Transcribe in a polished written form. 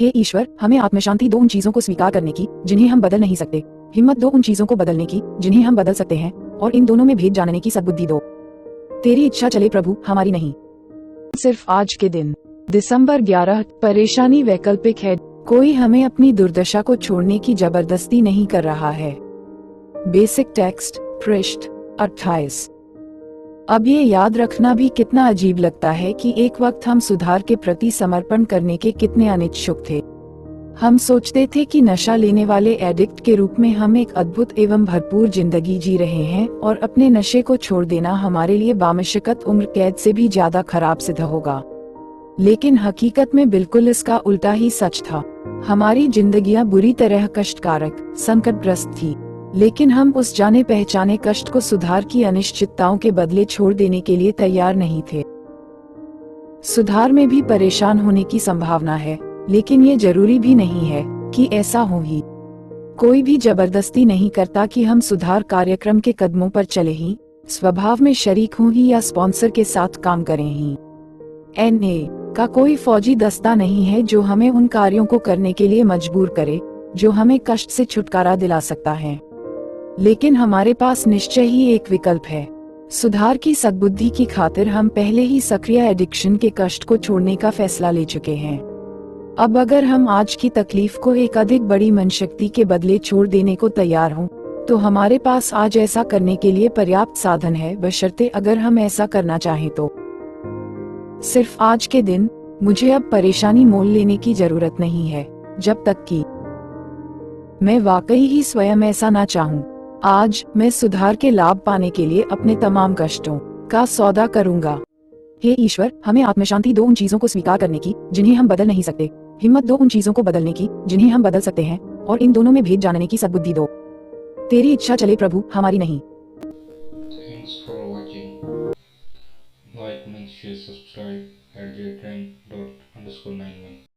हे ईश्वर, हमें आत्मशांति दो उन चीजों को स्वीकार करने की जिन्हें हम बदल नहीं सकते, हिम्मत दो उन चीजों को बदलने की जिन्हें हम बदल सकते हैं, और इन दोनों में भेद जानने की सद्बुद्धि दो। तेरी इच्छा चले प्रभु, हमारी नहीं। सिर्फ आज के दिन दिसंबर 11। परेशानी वैकल्पिक है, कोई हमें अपनी दुर्दशा को छोड़ने की जबरदस्ती नहीं कर रहा है। बेसिक टेक्स्ट पृष्ठ 28। अब ये याद रखना भी कितना अजीब लगता है कि एक वक्त हम सुधार के प्रति समर्पण करने के कितने अनिच्छुक थे। हम सोचते थे कि नशा लेने वाले एडिक्ट के रूप में हम एक अद्भुत एवं भरपूर जिंदगी जी रहे हैं और अपने नशे को छोड़ देना हमारे लिए बामशक्कत उम्र कैद से भी ज्यादा खराब सिद्ध होगा। लेकिन हकीकत में बिल्कुल इसका उल्टा ही सच था। हमारी जिंदगियां बुरी तरह कष्टकारक, संकटग्रस्त थी, लेकिन हम उस जाने पहचाने कष्ट को सुधार की अनिश्चितताओं के बदले छोड़ देने के लिए तैयार नहीं थे। सुधार में भी परेशान होने की संभावना है, लेकिन ये जरूरी भी नहीं है कि ऐसा हो ही। कोई भी जबरदस्ती नहीं करता कि हम सुधार कार्यक्रम के कदमों पर चले ही, स्वभाव में शरीक हों ही या स्पॉन्सर के साथ काम करें ही। एनए का कोई फौजी दस्ता नहीं है जो हमें उन कार्यों को करने के लिए मजबूर करे जो हमें कष्ट से छुटकारा दिला सकता है। लेकिन हमारे पास निश्चय ही एक विकल्प है। सुधार की सद्बुद्धि की खातिर हम पहले ही सक्रिय एडिक्शन के कष्ट को छोड़ने का फैसला ले चुके हैं। अब अगर हम आज की तकलीफ को एक अधिक बड़ी मनशक्ति के बदले छोड़ देने को तैयार हों, तो हमारे पास आज ऐसा करने के लिए पर्याप्त साधन है, बशर्ते अगर हम ऐसा करना चाहें तो। सिर्फ आज के दिन मुझे अब परेशानी मोल लेने की जरूरत नहीं है, जब तक कि मैं वाकई ही स्वयं ऐसा ना चाहूं। आज मैं सुधार के लाभ पाने के लिए अपने तमाम कष्टों का सौदा करूंगा। हे ईश्वर, हमें आत्मशांति दो उन चीजों को स्वीकार करने की जिन्हें हम बदल नहीं सकते, हिम्मत दो उन चीजों को बदलने की जिन्हें हम बदल सकते हैं, और इन दोनों में भेद जानने की सद्बुद्धि दो। तेरी इच्छा चले प्रभु, हमारी नहीं। Thanks for watching. Like, comment, share, subscribe at j10._91.